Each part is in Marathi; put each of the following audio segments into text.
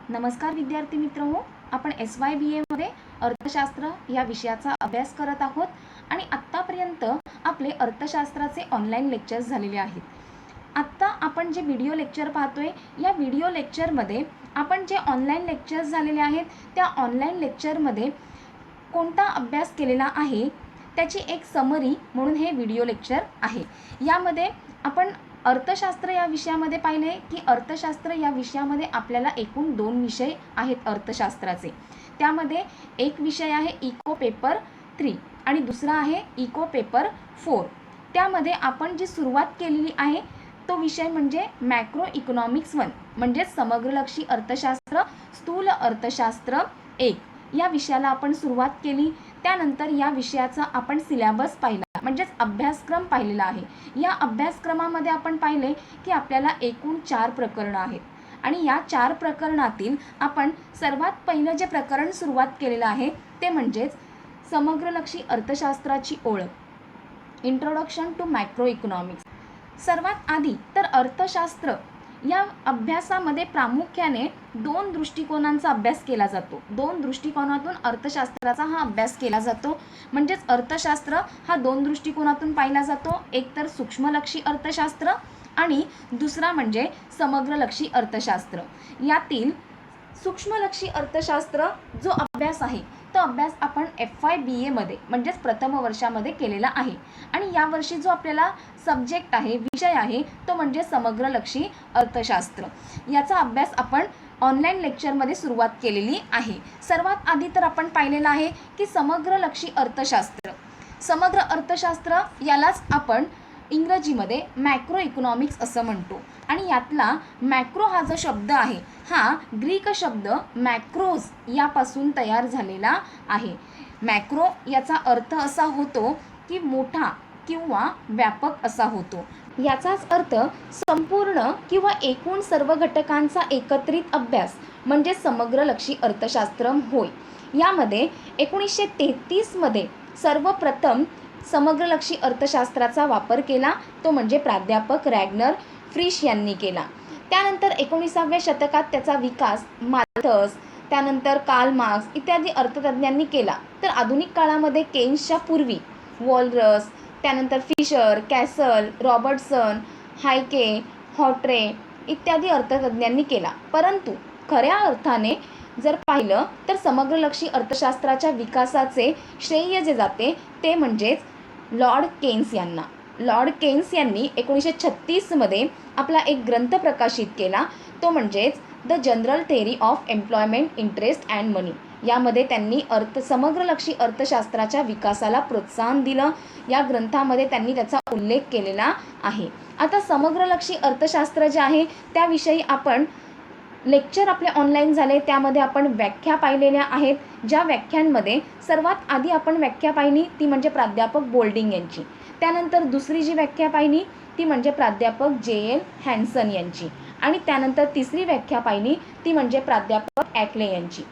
नमस्कार विद्यार्थी मित्रहो, आपण SYBA अर्थशास्त्र या विषयाचा अभ्यास करत आहोत आणि आत्तापर्यंत आपले अर्थशास्त्राचे ऑनलाईन लेक्चर्स झालेले आहेत. आत्ता आपण जे व्हिडिओ लेक्चर पाहतोय, या व्हिडिओ लेक्चरमध्ये आपण जे ऑनलाईन लेक्चर्स झालेले आहेत त्या ऑनलाईन लेक्चरमध्ये कोणता अभ्यास केलेला आहे त्याची एक समरी म्हणून हे व्हिडिओ लेक्चर आहे. यामध्ये आपण अर्थशास्त्र या विषयामध्ये पाहिले की अर्थशास्त्र या विषयामध्ये आपल्याला एकूण 2 विषय आहेत अर्थशास्त्राचे. त्यामध्ये एक विषय आहे इको पेपर 3 आणि दुसरा आहे इको पेपर 4. त्यामध्ये आपण जी सुरुवात केलेली आहे तो विषय म्हणजे मॅक्रो इकॉनॉमिक्स 1 म्हणजे समग्रलक्षी अर्थशास्त्र स्थूल अर्थशास्त्र 1 या विषयाला आपण सुरुवात केली. त्यानंतर या विषयाचा आपण सिलेबस पाहिला म्हणजेच अभ्यासक्रम पाहिलेला आहे. या अभ्यासक्रमामध्ये आपण पाहिले की आपल्याला एकूण 4 प्रकरणं आहेत आणि या 4 प्रकरणातील आपण सर्वात पहिलं जे प्रकरण सुरुवात केलेलं आहे ते म्हणजेच समग्रलक्षी अर्थशास्त्राची ओळख, इंट्रोडक्शन टू मॅक्रो इकॉनॉमिक्स. सर्वात आधी तर अर्थशास्त्र या अभ्यासामध्ये प्रामुख्याने 2 दृष्टिकोनांचा अभ्यास केला जातो. 2 दृष्टिकोनातून अर्थशास्त्राचा हा अभ्यास केला जातो. म्हणजेच अर्थशास्त्र हा 2 दृष्टिकोनातून पाहिला जातो. एक तर सूक्ष्मलक्षी अर्थशास्त्र आणि दुसरा म्हणजे समग्रलक्षी अर्थशास्त्र. यातील सूक्ष्मलक्षी अर्थशास्त्र जो अभ्यास आहे तो अभ्यास आपण FYBA मध्ये म्हणजेच प्रथम वर्षामध्ये केलेला आहे आणि यावर्षी जो आपल्याला सब्जेक्ट आहे विषय आहे तो म्हणजे समग्रलक्षी अर्थशास्त्र. याचा अभ्यास आपण ऑनलाईन लेक्चरमध्ये सुरुवात केलेली आहे. सर्वात आधी तर आपण पाहिलेलं आहे की समग्रलक्षी अर्थशास्त्र. समग्र अर्थशास्त्र यालाच आपण इंग्रजीमध्ये मॅक्रो इकॉनॉमिक्स असं म्हणतो आणि यातला मॅक्रो हा जो शब्द आहे हा ग्रीक शब्द मॅक्रोज यापासून तयार झालेला आहे. मॅक्रो याचा अर्थ असा होतो की मोठा किंवा व्यापक असा होतो. याचाच अर्थ संपूर्ण किंवा एकूण सर्व घटकांचा एकत्रित अभ्यास म्हणजे समग्रलक्षी अर्थशास्त्र होय. यामध्ये 1933 मध्ये सर्वप्रथम समग्रलक्षी अर्थशास्त्राचा वापर केला तो म्हणजे प्राध्यापक रॅग्नर फ्रिश यांनी केला. त्यानंतर 19व्या शतकात त्याचा विकास माल्थस, त्यानंतर कार्ल मार्क्स इत्यादी अर्थतज्ञांनी केला. तर आधुनिक काळामध्ये केन्सच्या पूर्वी वॉलरस, त्यानंतर फिशर, कॅसल, रॉबर्टसन, हायके, हॉट्रे इत्यादी अर्थतज्ञांनी केला. परंतु खऱ्या अर्थाने जर पाहिलं तर समग्रलक्षी अर्थशास्त्राच्या विकासाचे श्रेय जे जाते ते म्हणजेच लॉर्ड केन्स यांना. लॉर्ड केन्स यांनी 1936 मध्ये आपला एक ग्रंथ प्रकाशित केला तो म्हणजेच the general theory of employment, interest and money. यामध्ये त्यांनी समग्रलक्षी अर्थशास्त्राच्या विकासाला प्रोत्साहन दिलं. या ग्रंथामध्ये त्यांनी त्याचा उल्लेख केलेला आहे. आता समग्रलक्षी अर्थशास्त्र जे आहे त्याविषयी आपण लेक्चर आपले ऑनलाईन झाले त्यामध्ये आपण व्याख्या पाहिलेल्या आहेत. ज्या व्याख्यांमध्ये सर्वात आधी आपण व्याख्या पाहिली ती म्हणजे प्राध्यापक बोल्डिंग यांची. त्यानंतर दुसरी जी व्याख्या पाहिली ती म्हणजे प्राध्यापक JL हॅन्सन यांची आणि त्यानंतर तिसरी व्याख्या पाहिली ती म्हणजे प्राध्यापक ॲक्ले यांची.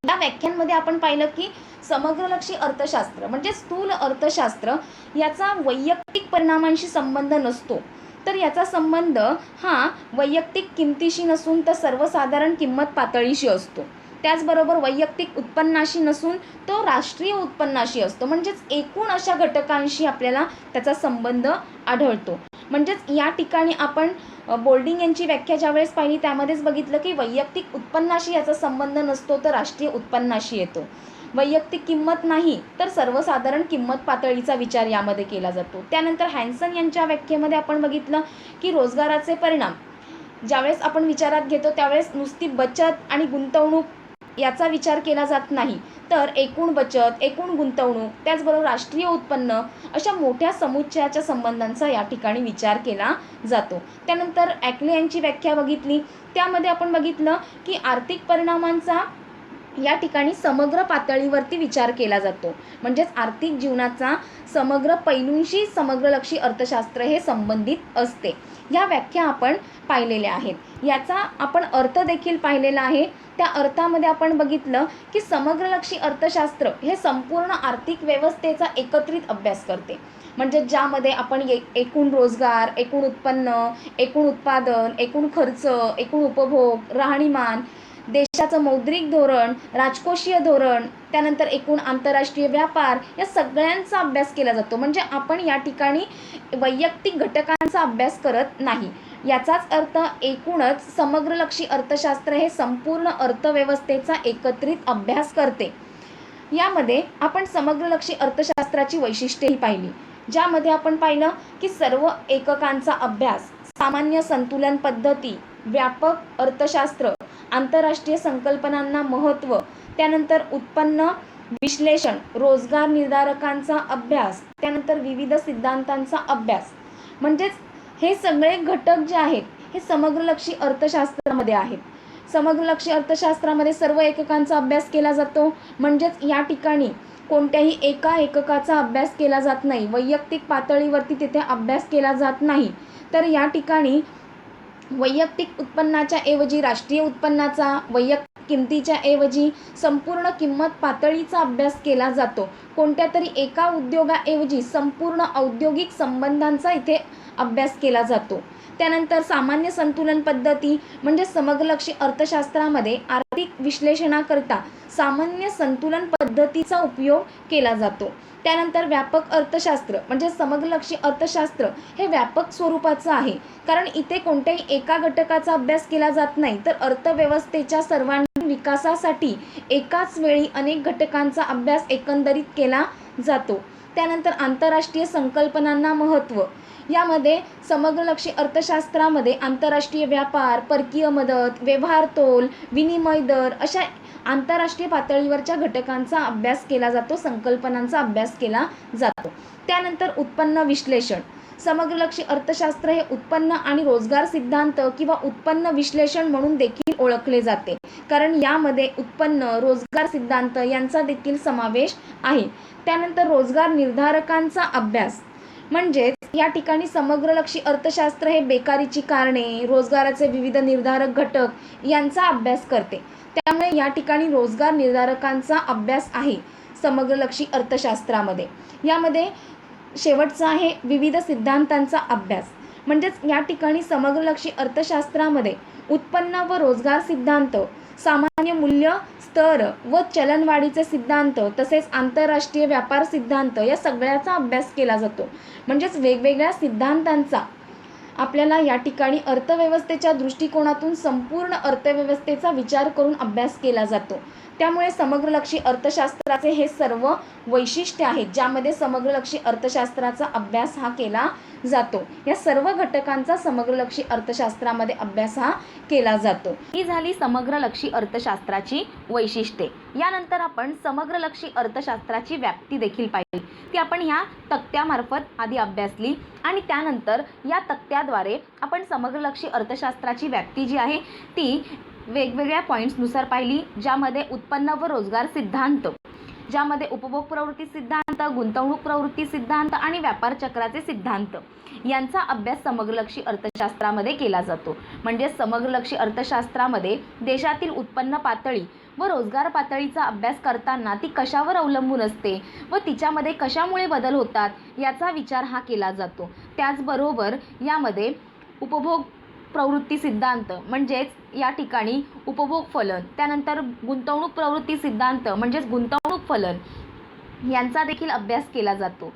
या व्याख्यांमध्ये आपण पाहिलं की समग्रलक्षी अर्थशास्त्र म्हणजे स्थूल अर्थशास्त्र याचा वैयक्तिक परिणामांशी संबंध नसतो, तर याचा संबंध हा वैयक्तिक किमतीशी नसून तर सर्वसाधारण किंमत पातळीशी असतो. त्याचबरोबर वैयक्तिक उत्पन्नाशी नसून तो राष्ट्रीय उत्पन्नाशी असतो. म्हणजेच एकूण अशा घटकांशी आपल्याला त्याचा संबंध आढळतो. म्हणजेच या ठिकाणी आपण बोल्डिंग यांची व्याख्या ज्यावेळेस पाहिली त्यामध्येच बघितलं की वैयक्तिक उत्पन्नाशी याचा संबंध नसतो तर राष्ट्रीय उत्पन्नाशी येतो. वैयक्तिक किंमत नाही तर सर्वसाधारण किंमत पातळीचा विचार यामध्ये केला जातो. त्यानंतर हॅन्सन यांच्या व्याख्येमध्ये आपण बघितलं की रोजगाराचे परिणाम ज्यावेळेस आपण विचारात घेतो त्यावेळेस नुसती बचत आणि गुंतवणूक याचा विचार केला जात नाही तर एकूण बचत, एकूण गुंतवणूक, त्याचबरोबर राष्ट्रीय उत्पन्न अशा मोठ्या समुच्चयाच्या संबंधांचा या ठिकाणी विचार केला जातो. त्यानंतर ॲक्ले यांची व्याख्या बघितली त्यामध्ये आपण बघितलं की आर्थिक परिणामांचा या ठिकाणी समग्र पातळीवरती विचार केला जातो. म्हणजेच आर्थिक जीवनाचा समग्र पैलूंशी समग्रलक्षी अर्थशास्त्र हे संबंधित असते. ह्या व्याख्या आपण पाहिलेल्या आहेत. याचा आपण अर्थ देखील पाहिलेला आहे. त्या अर्थामध्ये आपण बघितलं की समग्रलक्षी अर्थशास्त्र हे संपूर्ण आर्थिक व्यवस्थेचा एकत्रित अभ्यास करते. म्हणजे ज्यामध्ये आपण एकूण रोजगार, एकूण उत्पन्न, एकूण उत्पादन, एकूण खर्च, एकूण उपभोग, राहणीमान देशाचं मौद्रिक धोरण, राजकोषीय धोरण, त्यानंतर एकूण आंतरराष्ट्रीय व्यापार या सगळ्यांचा अभ्यास केला जातो. म्हणजे आपण या ठिकाणी वैयक्तिक घटकांचा अभ्यास करत नाही. याचाच अर्थ एकूणच समग्रलक्षी अर्थशास्त्र हे संपूर्ण अर्थव्यवस्थेचा एकत्रित अभ्यास करते. यामध्ये आपण समग्रलक्षी अर्थशास्त्राची वैशिष्ट्येही पाहिली, ज्यामध्ये आपण पाहिलं की सर्व एककांचा अभ्यास, सामान्य संतुलन पद्धती, व्यापक अर्थशास्त्र, आंतरराष्ट्रीय संकल्पनांना महत्त्व, त्यानंतर उत्पन्न विश्लेषण, रोजगार निर्धारकांचा अभ्यास, त्यानंतर विविध सिद्धांतांचा अभ्यास, म्हणजेच हे सगळे घटक जे आहेत हे समग्रलक्षी अर्थशास्त्रामध्ये आहेत. समग्रलक्षी अर्थशास्त्रामध्ये सर्व एककांचा अभ्यास केला जातो. म्हणजेच या ठिकाणी कोणत्याही एका एककाचा अभ्यास केला जात नाही, वैयक्तिक पातळीवरती तिथे अभ्यास केला जात नाही. तर या ठिकाणी वैयक्तिक उत्पन्नाच्या ऐवजी राष्ट्रीय उत्पन्नाचा, वैयक्तिक किमतीच्या ऐवजी संपूर्ण किंमत पातळीचा अभ्यास केला जातो. कोणत्या तरी एका उद्योगाऐवजी संपूर्ण औद्योगिक संबंधांचा इथे अभ्यास केला जातो. त्यानंतर सामान्य संतुलन पद्धती म्हणजे समग्रलक्षी अर्थशास्त्रामध्ये आर्थिक विश्लेषणाकरता सामान्य संतुलन पद्धतीचा उपयोग केला जातो. त्यानंतर व्यापक अर्थशास्त्र म्हणजे समग्रलक्षी अर्थशास्त्र हे व्यापक स्वरूपाचं आहे, कारण इथे कोणत्याही एका घटकाचा अभ्यास केला जात नाही, तर अर्थव्यवस्थेच्या सर्वांगीण विकासासाठी एकाच वेळी अनेक घटकांचा अभ्यास एकंदरीत केला जातो. त्यानंतर आंतरराष्ट्रीय संकल्पनांना महत्त्व, यामध्ये समग्रलक्षी अर्थशास्त्रामध्ये आंतरराष्ट्रीय व्यापार, परकीय मदत, व्यवहार तोल, विनिमय दर अशा आंतरराष्ट्रीय पातळीवरच्या घटकांचा अभ्यास केला जातो, संकल्पनांचा अभ्यास केला जातो. त्यानंतर उत्पन्न विश्लेषण, समग्रलक्षी अर्थशास्त्र हे उत्पन्न आणि रोजगार सिद्धांत किंवा उत्पन्न विश्लेषण म्हणून देखील ओळखले जाते, कारण यामध्ये उत्पन्न, रोजगार सिद्धांत यांचा देखील समावेश आहे. त्यानंतर रोजगार निर्धारकांचा अभ्यास, म्हणजेच या ठिकाणी समग्रलक्षी अर्थशास्त्र हे बेकारीची कारणे, रोजगाराचे विविध निर्धारक घटक यांचा अभ्यास करते. त्यामुळे या ठिकाणी रोजगार निर्धारकांचा अभ्यास आहे समग्रलक्षी अर्थशास्त्रामध्ये. यामध्ये शेवटचा आहे विविध सिद्धांतांचा अभ्यास, म्हणजेच या ठिकाणी समग्रलक्षी अर्थशास्त्रामध्ये उत्पन्न व रोजगार सिद्धांत, सामान्य मूल्य स्तर व चलनवाढीचे सिद्धांत, तसेच आंतरराष्ट्रीय व्यापार सिद्धांत या सगळ्याचा अभ्यास केला जातो. म्हणजेच वेगवेगळ्या सिद्धांतांचा आपल्याला या ठिकाणी अर्थव्यवस्थेच्या दृष्टिकोनातून संपूर्ण अर्थव्यवस्थेचा विचार करून अभ्यास केला जातो. त्यामुळे समग्रलक्षी अर्थशास्त्राचे हे सर्व वैशिष्ट्य आहेत, ज्यामध्ये समग्रलक्षी अर्थशास्त्राचा अभ्यास हा केला जातो. या सर्व घटकांचा समग्रलक्षी अर्थशास्त्रामध्ये अभ्यास हा केला जातो. ही झाली समग्रलक्षी अर्थशास्त्राची वैशिष्ट्ये. यानंतर आपण समग्रलक्षी अर्थशास्त्राची व्याप्ती देखील पाहिली. ती आपण ह्या तक्त्यामार्फत आधी अभ्यासली आणि त्यानंतर या तक्त्याद्वारे आपण समग्रलक्षी अर्थशास्त्राची व्याप्ती जी आहे ती वेगवेगळ्या पॉईंट्सनुसार पाहिली, ज्यामध्ये उत्पन्न व रोजगार सिद्धांत, ज्यामध्ये उपभोग प्रवृत्ती सिद्धांत, गुंतवणूक प्रवृत्ती सिद्धांत आणि व्यापार चक्राचे सिद्धांत यांचा अभ्यास समग्रलक्षी अर्थशास्त्रामध्ये केला जातो. म्हणजे समग्रलक्षी अर्थशास्त्रामध्ये देशातील उत्पन्न पातळी व रोजगार पातळीचा अभ्यास करताना ती कशावर अवलंबून असते व तिच्यामध्ये कशामुळे बदल होतात याचा विचार हा केला जातो. त्याचबरोबर यामध्ये उपभोग प्रवृत्ती सिद्धांत म्हणजेच या ठिकाणी उपभोग फलन, त्यानंतर गुंतवणूक प्रवृत्ती सिद्धांत म्हणजेच गुंतवणूक फलन यांचा देखील अभ्यास केला जातो.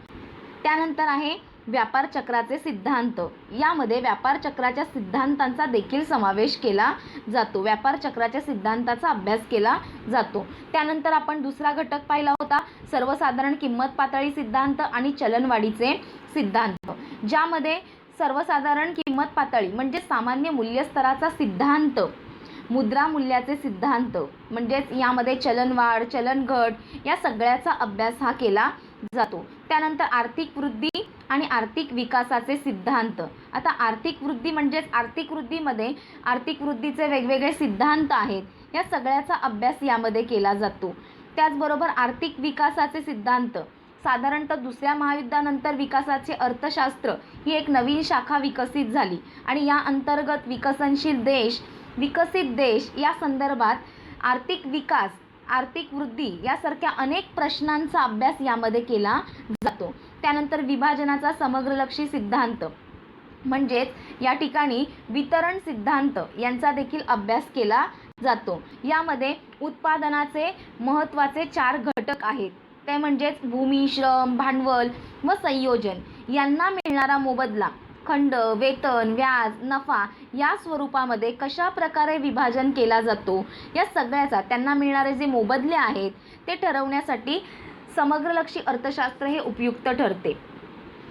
त्यानंतर आहे व्यापार चक्राचे सिद्धांत, यामध्ये व्यापार चक्राच्या सिद्धांतांचा देखील समावेश केला जातो. व्यापार चक्राच्या सिद्धांताचा अभ्यास केला जातो. त्यानंतर आपण दुसरा घटक पाहिला होता सर्वसाधारण किंमत पातळी सिद्धांत आणि चलनवाढीचे सिद्धांत, ज्यामध्ये सर्वसाधारण किंमत पातळी म्हणजे सामान्य मूल्यस्तराचा सिद्धांत, मुद्रा मूल्याचे सिद्धांत म्हणजेच यामध्ये चलनवाढ, चलनघट या सगळ्याचा अभ्यास हा केला जातो. त्यानंतर आर्थिक वृद्धी आणि आर्थिक विकासाचे सिद्धांत. आता आर्थिक वृद्धी म्हणजेच आर्थिक वृद्धीमध्ये आर्थिक वृद्धीचे वेगवेगळे सिद्धांत आहेत, या सगळ्याचा अभ्यास यामध्ये केला जातो. त्याचबरोबर आर्थिक विकासाचे सिद्धांत, साधारणतः दुसऱ्या महायुद्धानंतर विकासाचे अर्थशास्त्र ही एक नवीन शाखा विकसित झाली आणि या अंतर्गत विकसनशील देश, विकसित देश या संदर्भात आर्थिक विकास, आर्थिक वृद्धी यासारख्या अनेक प्रश्नांचा अभ्यास यामध्ये केला जातो. त्यानंतर विभाजनाचा समग्रलक्षी सिद्धांत म्हणजेच या ठिकाणी वितरण सिद्धांत यांचा देखील अभ्यास केला जातो। यामध्ये उत्पादनाचे महत्त्वाचे 4 घटक आहेत, ते म्हणजेच भूमी, श्रम, भांडवल व संयोजन यांना मिळणारा मोबदला, खंड, वेतन, व्याज, नफा या स्वरूपामध्ये कशा प्रकारे विभाजन केला जातो, या सगळ्याचा त्यांना मिळणारे जे मोबदले आहेत ते ठरवण्यासाठी समग्रलक्षी अर्थशास्त्र हे उपयुक्त ठरते।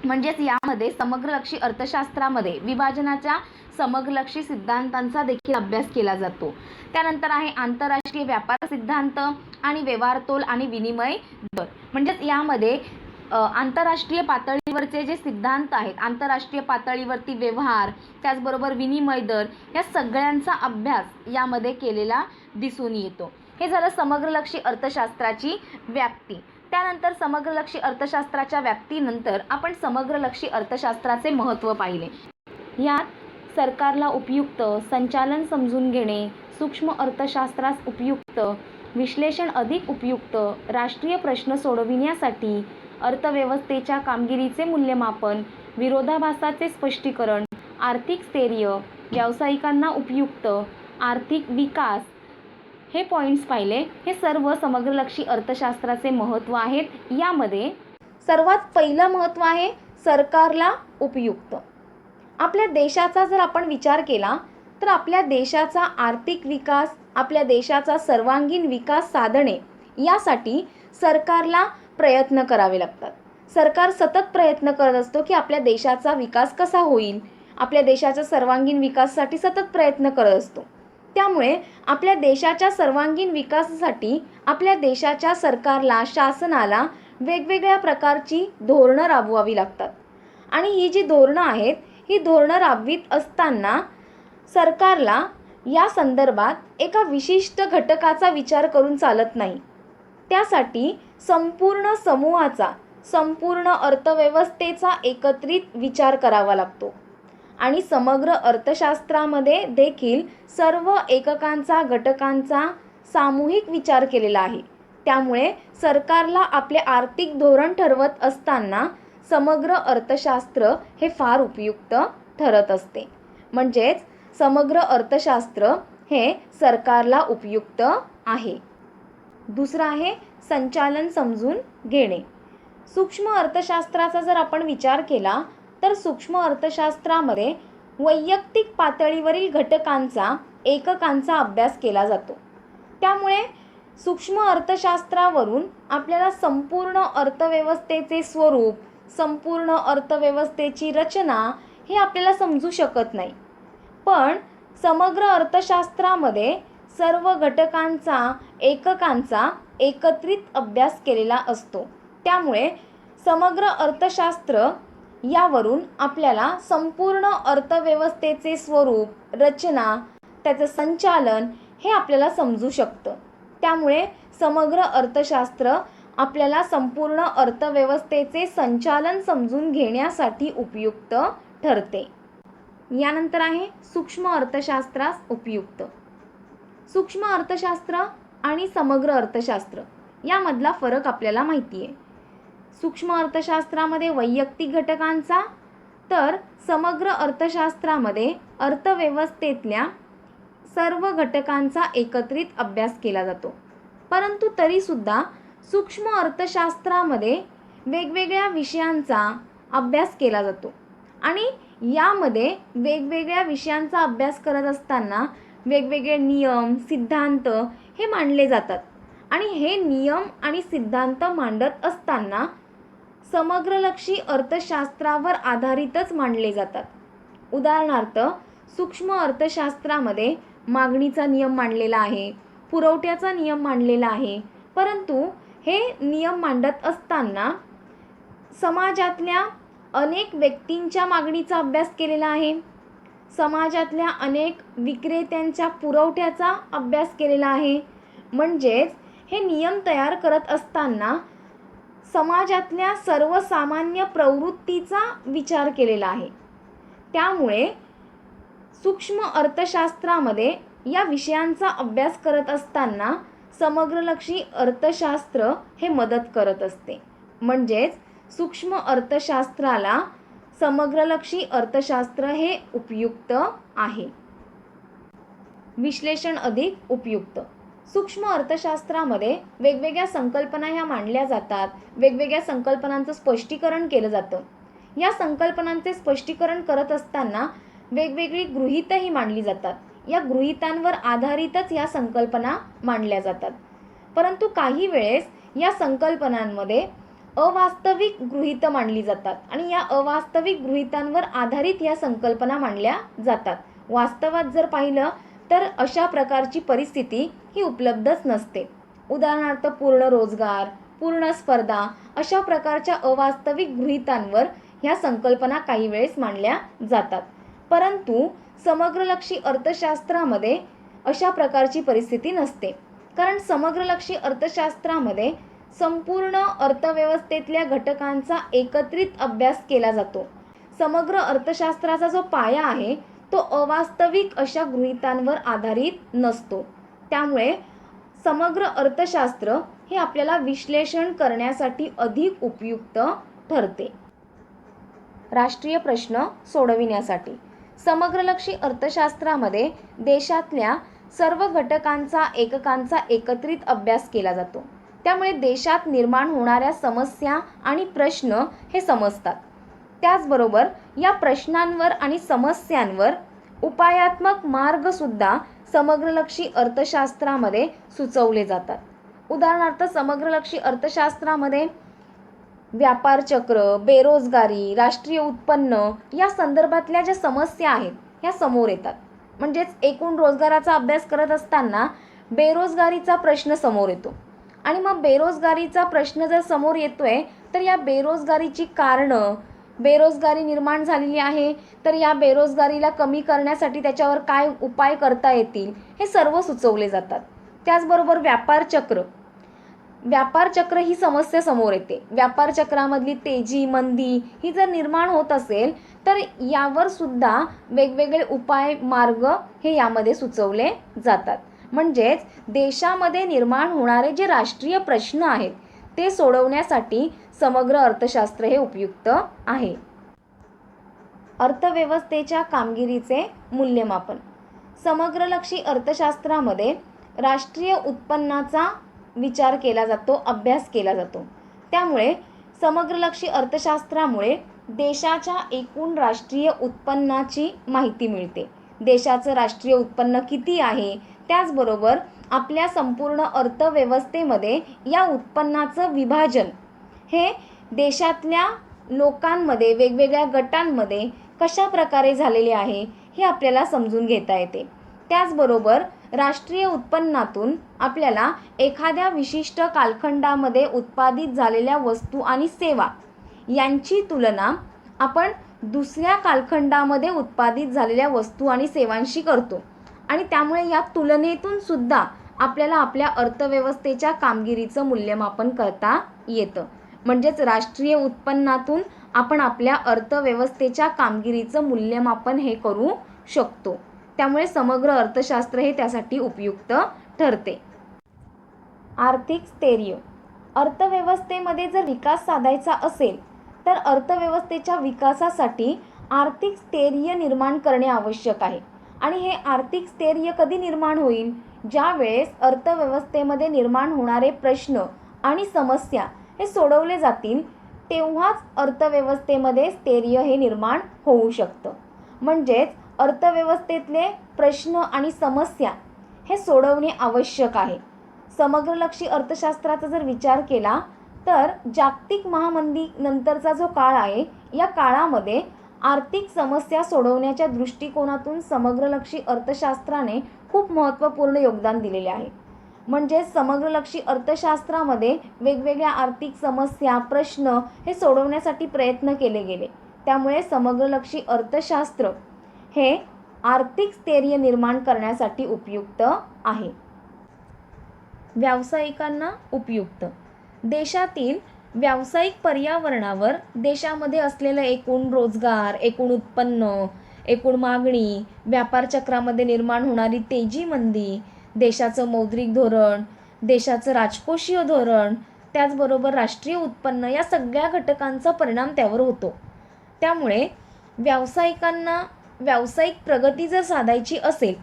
म्हणजेच यामध्ये समग्रलक्षी अर्थशास्त्रामध्ये विभाजनाच्या समग्रलक्षी सिद्धांतांचा देखील अभ्यास केला जातो। त्यानंतर आहे आंतरराष्ट्रीय व्यापार सिद्धांत आणि व्यवहार तोल आणि विनिमय दर। म्हणजेच यामध्ये आंतरराष्ट्रीय पातळीवरचे जे सिद्धांत आहेत, आंतरराष्ट्रीय पातळीवरती व्यवहार, त्याचबरोबर विनिमय दर, या सगळ्यांचा अभ्यास यामध्ये केलेला दिसून येतो। हे झालं समग्रलक्षी अर्थशास्त्राची व्याप्ती। त्यानंतर समग्रलक्षी अर्थशास्त्राच्या व्याप्तीनंतर आपण समग्रलक्षी अर्थशास्त्राचे महत्त्व पाहिले। यात सरकारला उपयुक्त संचालन समजून घेणे, सूक्ष्म अर्थशास्त्रास उपयुक्त विश्लेषण, अधिक उपयुक्त राष्ट्रीय प्रश्न सोडविण्यासाठी अर्थव्यवस्थेच्या कामगिरीचे मूल्यमापन, विरोधाभासाचे स्पष्टीकरण, आर्थिक स्थैर्य, व्यावसायिकांना उपयुक्त आर्थिक विकास, हे पॉईंट्स पाहिले। हे सर्व समग्रलक्षी अर्थशास्त्राचे महत्त्व आहेत। यामध्ये सर्वात पहिलं महत्त्व आहे सरकारला उपयुक्त। आपल्या देशाचा जर आपण विचार केला तर आपल्या देशाचा आर्थिक विकास, आपल्या देशाचा सर्वांगीण विकास साधणे यासाठी सरकारला प्रयत्न करावे लागतात। सरकार सतत प्रयत्न करत असतो की आपल्या देशाचा विकास कसा होईल, आपल्या देशाच्या सर्वांगीण विकासासाठी सतत प्रयत्न करत असतो। त्यामुळे आपल्या देशाच्या सर्वांगीण विकासासाठी आपल्या देशाच्या सरकारला, शासनाला वेगवेगळ्या प्रकारची धोरणं राबवावी लागतात। आणि ही जी धोरणं आहेत, ही धोरणं राबवित असताना सरकारला या संदर्भात एका विशिष्ट घटकाचा विचार करून चालत नाही। त्यासाठी संपूर्ण समूहाचा, संपूर्ण अर्थव्यवस्थेचा एकत्रित विचार करावा लागतो। आणि समग्र अर्थशास्त्रामध्ये देखील सर्व एककांचा, घटकांचा सामूहिक विचार केलेला आहे। त्यामुळे सरकारला आपले आर्थिक धोरण ठरवत असताना समग्र अर्थशास्त्र हे फार उपयुक्त ठरत असते। म्हणजेच समग्र अर्थशास्त्र हे सरकारला उपयुक्त आहे। दुसरं आहे संचालन समजून घेणे। सूक्ष्म अर्थशास्त्राचा जर आपण विचार केला तर सूक्ष्म अर्थशास्त्रामध्ये वैयक्तिक पातळीवरील घटकांचा, एककांचा अभ्यास केला जातो। त्यामुळे सूक्ष्म अर्थशास्त्रावरून आपल्याला संपूर्ण अर्थव्यवस्थेचे स्वरूप, संपूर्ण अर्थव्यवस्थेची रचना हे आपल्याला समजू शकत नाही। पण समग्र अर्थशास्त्रामध्ये सर्व घटकांचा, एककांचा एकत्रित अभ्यास केलेला असतो। त्यामुळे समग्र अर्थशास्त्र यावरून आपल्याला संपूर्ण अर्थव्यवस्थेचे स्वरूप, रचना, त्याचं संचालन हे आपल्याला समजू शकतं। त्यामुळे समग्र अर्थशास्त्र आपल्याला संपूर्ण अर्थव्यवस्थेचे संचालन समजून घेण्यासाठी उपयुक्त ठरते। यानंतर आहे सूक्ष्म अर्थशास्त्रास उपयुक्त। सूक्ष्म अर्थशास्त्र आणि समग्र अर्थशास्त्र यामधला फरक आपल्याला माहिती आहे। सूक्ष्म अर्थशास्त्रामध्ये वैयक्तिक घटकांचा, तर समग्र अर्थशास्त्रामध्ये अर्थव्यवस्थेतल्या सर्व घटकांचा एकत्रित अभ्यास केला जातो। परंतु तरीसुद्धा सूक्ष्म अर्थशास्त्रामध्ये वेगवेगळ्या विषयांचा अभ्यास केला जातो आणि यामध्ये वेगवेगळ्या विषयांचा अभ्यास करत असताना वेगवेगळे नियम, सिद्धांत हे मांडले जातात। आणि हे नियम आणि सिद्धांत मांडत असताना समग्रलक्षी अर्थशास्त्रावर आधारितच मांडले जातात। उदाहरणार्थ सूक्ष्म अर्थशास्त्रामध्ये मागणीचा नियम मांडलेला आहे, पुरवठ्याचा नियम मांडलेला आहे। परंतु हे नियम मांडत असताना समाजातल्या अनेक व्यक्तींच्या मागणीचा अभ्यास केलेला आहे, समाजातल्या अनेक विक्रेत्यांच्या पुरवठ्याचा अभ्यास केलेला आहे। म्हणजेच हे नियम तयार करत असताना समाजातल्या सर्वसामान्य प्रवृत्तीचा विचार केलेला आहे। त्यामुळे सूक्ष्म अर्थशास्त्रामध्ये या विषयांचा अभ्यास करत असताना समग्रलक्षी अर्थशास्त्र हे मदत करत असते। म्हणजेच सूक्ष्म अर्थशास्त्राला समग्रलक्षी अर्थशास्त्र हे उपयुक्त आहे। विश्लेषण अधिक उपयुक्त. सूक्ष्म अर्थशास्त्रामध्ये वेगवेगळ्या संकल्पना ह्या मांडल्या जातात, वेगवेगळ्या संकल्पनांचं स्पष्टीकरण केलं जातं. या संकल्पनांचे स्पष्टीकरण करत असताना वेगवेगळी गृहीतही मांडली जातात. या गृहीतांवर आधारितच या संकल्पना मांडल्या जातात. परंतु काही वेळेस या संकल्पनांमध्ये अवास्तविक गृहीतं मांडली जातात आणि या अवास्तविक गृहीतांवर आधारित या संकल्पना मांडल्या जातात. वास्तवात जर पाहिलं तर अशा प्रकारची परिस्थिती ही उपलब्धच नसते. उदाहरणार्थ पूर्ण रोजगार, पूर्ण स्पर्धा अशा प्रकारच्या अवास्तविक गृहीतांवर ह्या संकल्पना काही वेळेस मांडल्या जातात. परंतु समग्रलक्षी अर्थशास्त्रामध्ये अशा प्रकारची परिस्थिती नसते. कारण समग्रलक्षी अर्थशास्त्रामध्ये संपूर्ण अर्थव्यवस्थेतल्या घटकांचा एकत्रित अभ्यास केला जातो. समग्र अर्थशास्त्राचा जो पाया आहे तो अवास्तविक अशा गृहीतांवर आधारित नसतो. त्यामुळे समग्र अर्थशास्त्र हे आपल्याला विश्लेषण करण्यासाठी अधिक उपयुक्त ठरते. राष्ट्रीय प्रश्न सोडविण्यासाठी समग्रलक्षी अर्थशास्त्रामध्ये देशातल्या सर्व घटकांचा एककांचा एकत्रित अभ्यास केला जातो. त्यामुळे देशात निर्माण होणाऱ्या समस्या आणि प्रश्न हे समजतात. त्याचबरोबर या प्रश्नांवर आणि समस्यांवर उपायात्मक मार्गसुद्धा समग्रलक्षी अर्थशास्त्रामध्ये सुचवले जातात. उदाहरणार्थ समग्रलक्षी अर्थशास्त्रामध्ये व्यापार चक्र, बेरोजगारी, राष्ट्रीय उत्पन्न या संदर्भातल्या ज्या समस्या आहेत ह्या समोर येतात. म्हणजेच एकूण रोजगाराचा अभ्यास करत असताना बेरोजगारीचा प्रश्न समोर येतो आणि मग बेरोजगारीचा प्रश्न जर समोर येतोय तर या बेरोजगारीची कारणं, बेरोजगारी निर्माण झालेली आहे तर या बेरोजगारीला कमी करण्यासाठी त्याच्यावर काय उपाय करता येतील हे सर्व सुचवले जातात. त्याचबरोबर व्यापार चक्र ही समस्या समोर येते. व्यापार चक्रामधली तेजी, मंदी ही जर निर्माण होत असेल तर यावर सुद्धा वेगवेगळे उपाय मार्ग हे यामध्ये सुचवले जातात. म्हणजेच देशामध्ये निर्माण होणारे जे राष्ट्रीय प्रश्न आहेत ते सोडवण्यासाठी समग्र अर्थशास्त्र हे उपयुक्त आहे. अर्थव्यवस्थेच्या कामगिरीचे मूल्यमापन. समग्रलक्षी अर्थशास्त्रामध्ये राष्ट्रीय उत्पन्नाचा विचार केला जातो, अभ्यास केला जातो. त्यामुळे समग्रलक्षी अर्थशास्त्रामुळे देशाच्या एकूण राष्ट्रीय उत्पन्नाची माहिती मिळते. देशाचं राष्ट्रीय उत्पन्न किती आहे, त्याचबरोबर आपल्या संपूर्ण अर्थव्यवस्थेमध्ये या उत्पन्नाचं विभाजन हे देशातल्या लोकांमध्ये, वेगवेगळ्या गटांमध्ये कशा प्रकारे झालेले आहे हे आपल्याला समजून घेता येते. त्याचबरोबर राष्ट्रीय उत्पन्नातून आपल्याला एखाद्या विशिष्ट कालखंडामध्ये उत्पादित झालेल्या वस्तू आणि सेवा यांची तुलना आपण दुसऱ्या कालखंडामध्ये उत्पादित झालेल्या वस्तू आणि सेवांशी करतो आणि त्यामुळे या तुलनेतून सुद्धा आपल्याला आपल्या अर्थव्यवस्थेच्या कामगिरीचं मूल्यमापन करता येतं. म्हणजेच राष्ट्रीय उत्पन्नातून आपण आपल्या अर्थव्यवस्थेच्या कामगिरीचं मूल्यमापन हे करू शकतो. त्यामुळे समग्र अर्थशास्त्र हे त्यासाठी उपयुक्त ठरते. आर्थिक स्थैर्य. अर्थव्यवस्थेमध्ये जर विकास साधायचा असेल तर अर्थव्यवस्थेच्या विकासासाठी आर्थिक स्थैर्य निर्माण करणे आवश्यक आहे. आणि हे आर्थिक स्थैर्य कधी निर्माण होईल? ज्या वेळेस अर्थव्यवस्थेमध्ये निर्माण होणारे प्रश्न आणि समस्या हे सोडवले जातील तेव्हाच अर्थव्यवस्थेमध्ये स्थैर्य हे निर्माण होऊ शकतं. म्हणजेच अर्थव्यवस्थेतले प्रश्न आणि समस्या हे सोडवणे आवश्यक आहे. समग्रलक्षी अर्थशास्त्राचा जर विचार केला तर जागतिक महामंदी नंतरचा जो काळ आहे या काळामध्ये आर्थिक समस्या सोडवण्याच्या दृष्टिकोनातून समग्रलक्षी अर्थशास्त्राने खूप महत्त्वपूर्ण योगदान दिलेले आहे. म्हणजे समग्रलक्षी अर्थशास्त्रामध्ये वेगवेगळ्या आर्थिक समस्या, प्रश्न हे सोडवण्यासाठी प्रयत्न केले गेले. त्यामुळे समग्रलक्षी अर्थशास्त्र हे आर्थिक स्थैर्य निर्माण करण्यासाठी उपयुक्त आहे. व्यावसायिकांना उपयुक्त. देशातील व्यावसायिक पर्यावरणावर देशामध्ये असलेलं एकूण रोजगार, एकूण उत्पन्न, एकूण मागणी, व्यापार चक्रामध्ये निर्माण होणारी तेजी, मंदी, देशाचं मौद्रिक धोरण, देशाचं राजकोषीय धोरण, त्याचबरोबर राष्ट्रीय उत्पन्न या सगळ्या घटकांचा परिणाम त्यावर होतो. त्यामुळे व्यावसायिकांना व्यावसायिक प्रगती जर साधायची असेल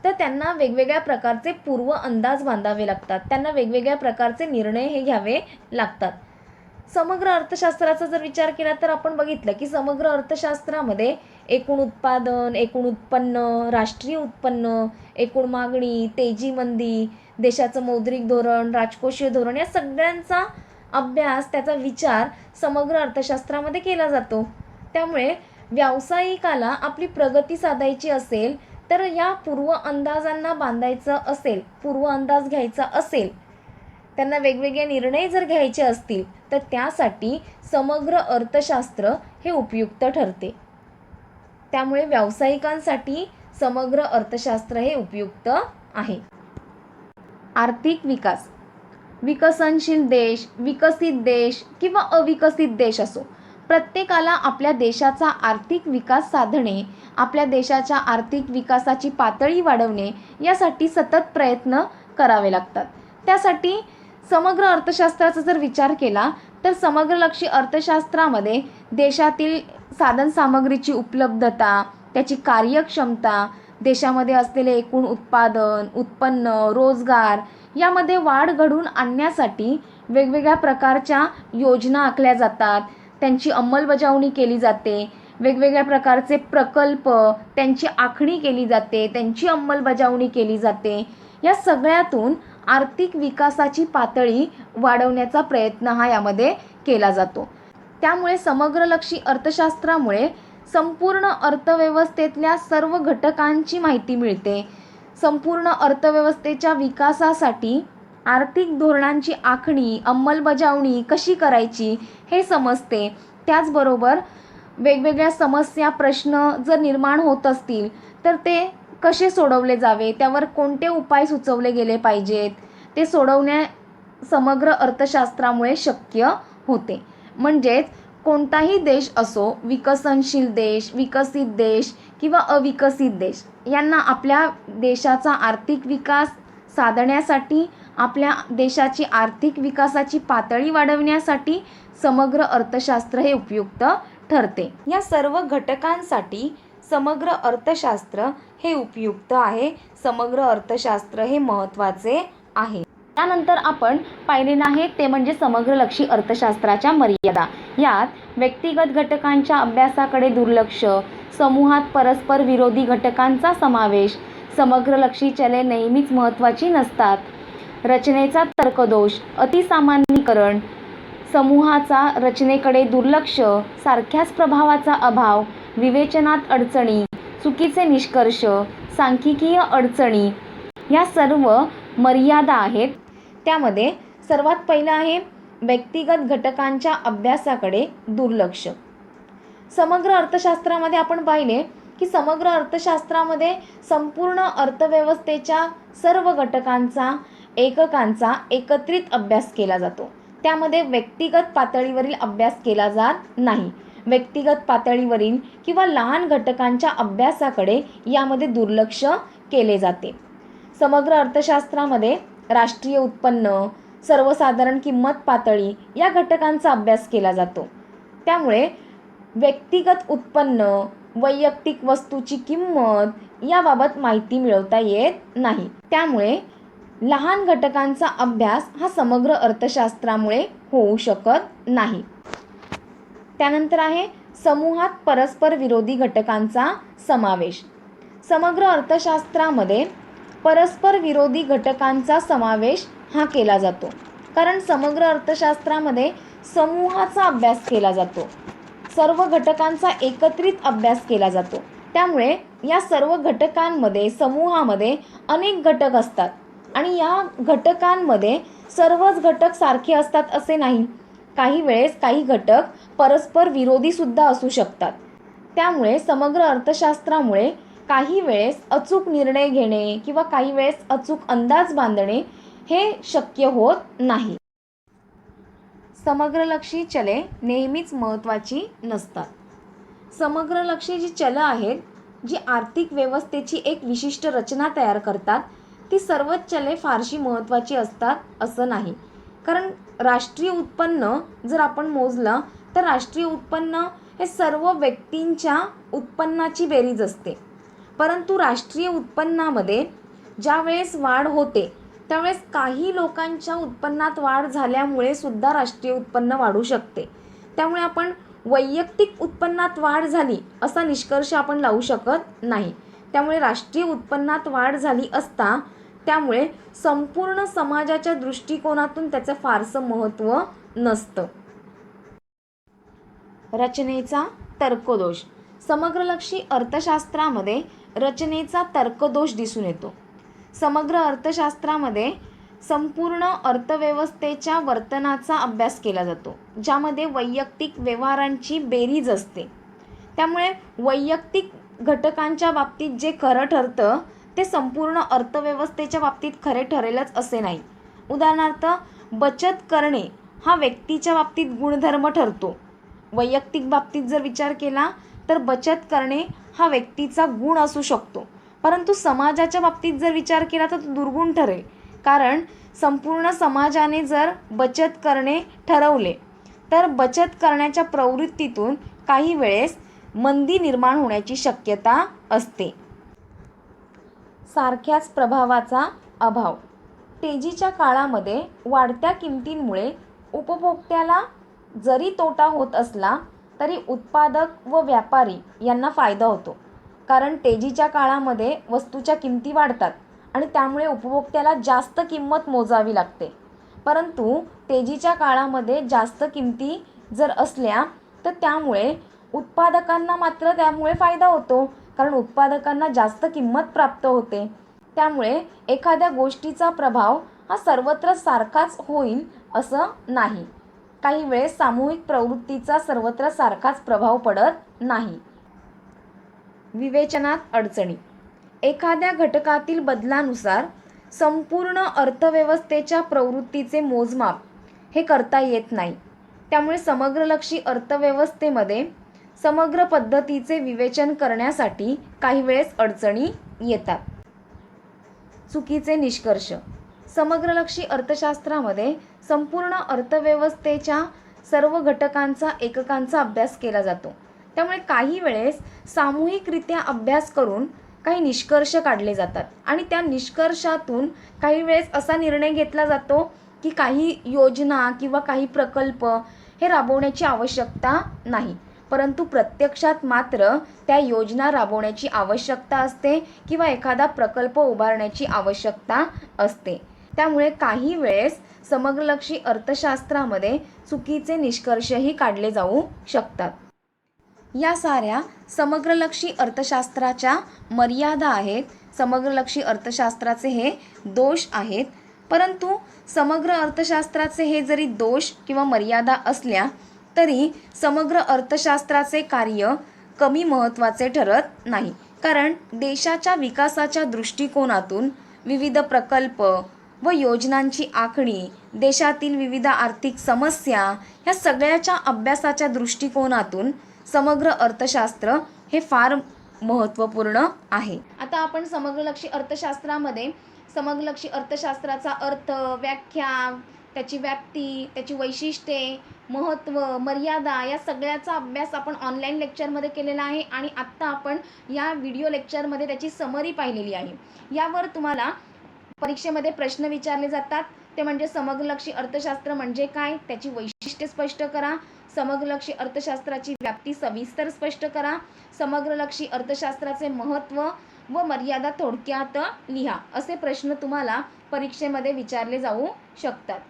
तर त्यांना वेगवेगळ्या प्रकारचे पूर्व अंदाज बांधावे लागतात, त्यांना वेगवेगळ्या प्रकारचे निर्णय हे घ्यावे लागतात. समग्र अर्थशास्त्राचा जर विचार केला तर आपण बघितलं की समग्र अर्थशास्त्रामध्ये एकूण उत्पादन, एकूण उत्पन्न, राष्ट्रीय उत्पन्न, एकूण मागणी, तेजी मंदी, देशाचं मौद्रिक धोरण, राजकोषीय धोरण या सगळ्यांचा अभ्यास, त्याचा विचार समग्र अर्थशास्त्रामध्ये केला जातो. त्यामुळे व्यावसायिकाला आपली प्रगती साधायची असेल तर या पूर्व अंदाजांना बांधायचं असेल, पूर्व अंदाज घ्यायचा असेल, त्यांना वेगवेगळे निर्णय जर घ्यायचे असतील तर त्यासाठी समग्र अर्थशास्त्र हे उपयुक्त ठरते. त्यामुळे व्यावसायिकांसाठी समग्र अर्थशास्त्र हे उपयुक्त आहे. आर्थिक विकास. विकसनशील देश, विकसित देश किंवा अविकसित देश असो, प्रत्येकाला आपल्या देशाचा आर्थिक विकास साधणे, आपल्या देशाच्या आर्थिक विकासाची पातळी वाढवणे यासाठी सतत प्रयत्न करावे लागतात. त्यासाठी समग्र अर्थशास्त्राचा जर विचार केला तर समग्रलक्षी अर्थशास्त्रामध्ये देशातील साधनसामग्रीची उपलब्धता, त्याची कार्यक्षमता, देशामध्ये असलेले एकूण उत्पादन, उत्पन्न, रोजगार यामध्ये वाढ घडवून आणण्यासाठी वेगवेगळ्या प्रकारच्या योजना आखल्या जातात, त्यांची अंमलबजावणी केली जाते. वेगवेगळ्या प्रकारचे प्रकल्प, त्यांची आखणी केली जाते, त्यांची अंमलबजावणी केली जाते. या सगळ्यातून आर्थिक विकासाची पातळी वाढवण्याचा प्रयत्न हा यामध्ये केला जातो. त्यामुळे समग्रलक्षी अर्थशास्त्रामुळे संपूर्ण अर्थव्यवस्थेतल्या सर्व घटकांची माहिती मिळते. संपूर्ण अर्थव्यवस्थेच्या विकासासाठी आर्थिक धोरणांची आखणी, अंमलबजावणी कशी करायची हे समजते. त्याचबरोबर वेगवेगळ्या समस्या, प्रश्न जर निर्माण होत असतील तर ते कसे सोडवले जावे, त्यावर कोणते उपाय सुचवले गेले पाहिजेत, ते सोडवणे समग्र अर्थशास्त्रामुळे शक्य होते. म्हणजेच कोणताही देश असो, विकसनशील देश, विकसित देश किंवा अविकसित देश, यांना आपल्या देशाचा आर्थिक विकास साधण्यासाठी, आपल्या देशाची आर्थिक विकासाची पातळी वाढवण्यासाठी समग्र अर्थशास्त्र हे उपयुक्त ठरते. या सर्व घटकांसाठी समग्र अर्थशास्त्र हे उपयुक्त आहे. समग्र अर्थशास्त्र हे महत्त्वाचे आहे. त्यानंतर आपण पाहिलेलं आहे ते म्हणजे समग्रलक्षी अर्थशास्त्राच्या मर्यादा. यात व्यक्तिगत घटकांच्या अभ्यासाकडे दुर्लक्ष, समूहात परस्पर विरोधी घटकांचा समावेश, समग्रलक्षी चले नेहमीच महत्त्वाची नसतात, रचनेचा तर्कदोष, अतिसामान्यीकरण, समूहाचा रचनेकडे दुर्लक्ष, सारख्याच प्रभावाचा अभाव, विवेचनात अडचणी, चुकीचे निष्कर्ष, सांख्यिकीय अडचणी ह्या सर्व मर्यादा आहेत. त्यामध्ये सर्वात पहिलं आहे व्यक्तिगत घटकांच्या अभ्यासाकडे दुर्लक्ष. समग्र अर्थशास्त्रामध्ये आपण पाहिले की समग्र अर्थशास्त्रामध्ये संपूर्ण अर्थव्यवस्थेच्या सर्व घटकांचा, एककांचा एकत्रित अभ्यास केला जातो. त्यामध्ये व्यक्तिगत पातळीवरील अभ्यास केला जात नाही. व्यक्तिगत पातळीवरील किंवा लहान घटकांच्या अभ्यासाकडे यामध्ये दुर्लक्ष केले जाते. समग्र अर्थशास्त्रामध्ये राष्ट्रीय उत्पन्न, सर्वसाधारण किंमत पातळी या घटकांचा अभ्यास केला जातो. त्यामुळे व्यक्तिगत उत्पन्न, वैयक्तिक वस्तूची किंमत याबाबत माहिती मिळवता येत नाही. त्यामुळे लहान घटकांचा अभ्यास हा समग्र अर्थशास्त्रामुळे होऊ शकत नाही. त्यानंतर आहे समूहात परस्पर विरोधी घटकांचा समावेश. समग्र अर्थशास्त्रामध्ये परस्पर विरोधी घटकांचा समावेश हा केला जातो, कारण समग्र अर्थशास्त्रामध्ये समूहाचा अभ्यास केला जातो, सर्व घटकांचा एकत्रित अभ्यास केला जातो. त्यामुळे या सर्व घटकांमध्ये, समूहामध्ये अनेक घटक असतात आणि या घटकांमध्ये सर्वच घटक सारखे असतात असे नाही. काही वेळेस काही घटक परस्पर विरोधी सुद्धा असू शकतात. त्यामुळे समग्र अर्थशास्त्रामुळे काही वेळेस अचूक निर्णय घेणे किंवा काही वेळेस अचूक अंदाज बांधणे हे शक्य होत नाही. समग्रलक्षी चले नेहमीच महत्त्वाची नसतात. समग्रलक्षी जी चलं आहेत, जी आर्थिक व्यवस्थेची एक विशिष्ट रचना तयार करतात, ती सर्वच चले फारशी महत्त्वाची असतात असं नाही. कारण राष्ट्रीय उत्पन्न जर आपण मोजलं तर राष्ट्रीय उत्पन्न हे सर्व व्यक्तींच्या उत्पन्नाची बेरीज असते. परंतु राष्ट्रीय उत्पन्नामध्ये ज्यावेळेस वाढ होते त्यावेळेस काही लोकांच्या उत्पन्नात वाढ झाल्यामुळे सुद्धा राष्ट्रीय उत्पन्न वाढू शकते. त्यामुळे आपण वैयक्तिक उत्पन्नात वाढ झाली असा निष्कर्ष आपण लावू शकत नाही. त्यामुळे राष्ट्रीय उत्पन्नात वाढ झाली असता त्यामुळे संपूर्ण समाजाच्या दृष्टिकोनातून त्याचं फारसं महत्त्व नसतं. रचनेचा तर्कदोष. समग्रलक्षी अर्थशास्त्रामध्ये रचनेचा तर्कदोष दिसून येतो. समग्र अर्थशास्त्रामध्ये संपूर्ण अर्थव्यवस्थेच्या वर्तनाचा अभ्यास केला जातो, ज्यामध्ये वैयक्तिक व्यवहारांची बेरीज असते. त्यामुळे वैयक्तिक घटकांच्या बाबतीत जे खरं ठरतं ते संपूर्ण अर्थव्यवस्थेच्या बाबतीत खरे ठरेलच असे नाही. उदाहरणार्थ, बचत करणे हा व्यक्तीच्या बाबतीत गुणधर्म ठरतो. वैयक्तिक बाबतीत जर विचार केला तर बचत करणे हा व्यक्तीचा गुण असू शकतो, परंतु समाजाच्या बाबतीत जर विचार केला तर तो दुर्गुण ठरेल. कारण संपूर्ण समाजाने जर बचत करणे ठरवले तर बचत करण्याच्या प्रवृत्तीतून काही वेळेस मंदी निर्माण होण्याची शक्यता असते. सारख्याच प्रभावाचा अभाव. तेजीच्या काळामध्ये वाढत्या किमतींमुळे उपभोक्त्याला जरी तोटा होत असला तरी उत्पादक व व्यापारी यांना फायदा होतो. कारण तेजीच्या काळामध्ये वस्तूच्या किमती वाढतात आणि त्यामुळे उपभोक्त्याला जास्त किंमत मोजावी लागते. परंतु तेजीच्या काळामध्ये जास्त किमती जर असल्या तर त्यामुळे उत्पादकांना मात्र त्यामुळे फायदा होतो, कारण उत्पादकांना जास्त किंमत प्राप्त होते. त्यामुळे एखाद्या गोष्टीचा प्रभाव हा सर्वत्र सारखाच होईल असं नाही. काही वेळेस सामूहिक प्रवृत्तीचा सर्वत्र सारखाच प्रभाव पडत नाही. विवेचनात अडचणी. एखाद्या घटकातील बदलानुसार संपूर्ण अर्थव्यवस्थेच्या प्रवृत्तीचे मोजमाप हे करता येत नाही. त्यामुळे समग्रलक्षी अर्थव्यवस्थेमध्ये समग्र पद्धतीचे विवेचन करण्यासाठी काही वेळेस अडचणी येतात. चुकीचे निष्कर्ष. समग्रलक्षी अर्थशास्त्रामध्ये संपूर्ण अर्थव्यवस्थेच्या सर्व घटकांचा एककांचा अभ्यास केला जातो. त्यामुळे काही वेळेस सामूहिकरित्या अभ्यास करून काही निष्कर्ष काढले जातात आणि त्या निष्कर्षातून काही वेळेस असा निर्णय घेतला जातो की काही योजना किंवा काही प्रकल्प हे राबवण्याची आवश्यकता नाही, परंतु प्रत्यक्षात मात्र त्या योजना राबवण्याची आवश्यकता असते किंवा एखादा प्रकल्प उभारण्याची आवश्यकता असते. त्यामुळे काही वेळेस समग्रलक्षी अर्थशास्त्रामध्ये चुकीचे निष्कर्षही काढले जाऊ शकतात. या साऱ्या समग्रलक्षी अर्थशास्त्राच्या मर्यादा आहेत. समग्रलक्षी अर्थशास्त्राचे हे दोष आहेत. परंतु समग्र अर्थशास्त्राचे हे जरी दोष किंवा मर्यादा असल्या तरी समग्र अर्थशास्त्राचे कार्य कमी महत्त्वाचे ठरत नाही. कारण देशाच्या विकासाच्या दृष्टिकोनातून विविध प्रकल्प व योजनांची आखणी, देशातील विविध आर्थिक समस्या ह्या सगळ्याच्या अभ्यासाच्या दृष्टिकोनातून समग्र अर्थशास्त्र हे फार महत्त्वपूर्ण आहे. आता आपण समग्रलक्षी अर्थशास्त्रामध्ये समग्रलक्षी अर्थशास्त्राचा अर्थ, व्याख्या, त्याची व्याप्ती, त्याची वैशिष्ट्ये, महत्त्व, मर्यादा या सगळ्याचा अभ्यास आपण ऑनलाईन लेक्चरमध्ये केलेला आहे आणि आत्ता आपण या व्हिडिओ लेक्चरमध्ये त्याची समरी पाहिलेली आहे. यावर तुम्हाला परीक्षेमध्ये प्रश्न विचारले जातात. ते म्हणजे समग्रलक्षी अर्थशास्त्र म्हणजे काय, त्याची वैशिष्ट्ये स्पष्ट करा, समग्रलक्षी अर्थशास्त्राची व्याप्ती सविस्तर स्पष्ट करा, समग्रलक्षी अर्थशास्त्राचे महत्त्व व मर्यादा थोडक्यात लिहा, असे प्रश्न तुम्हाला परीक्षेमध्ये विचारले जाऊ शकतात.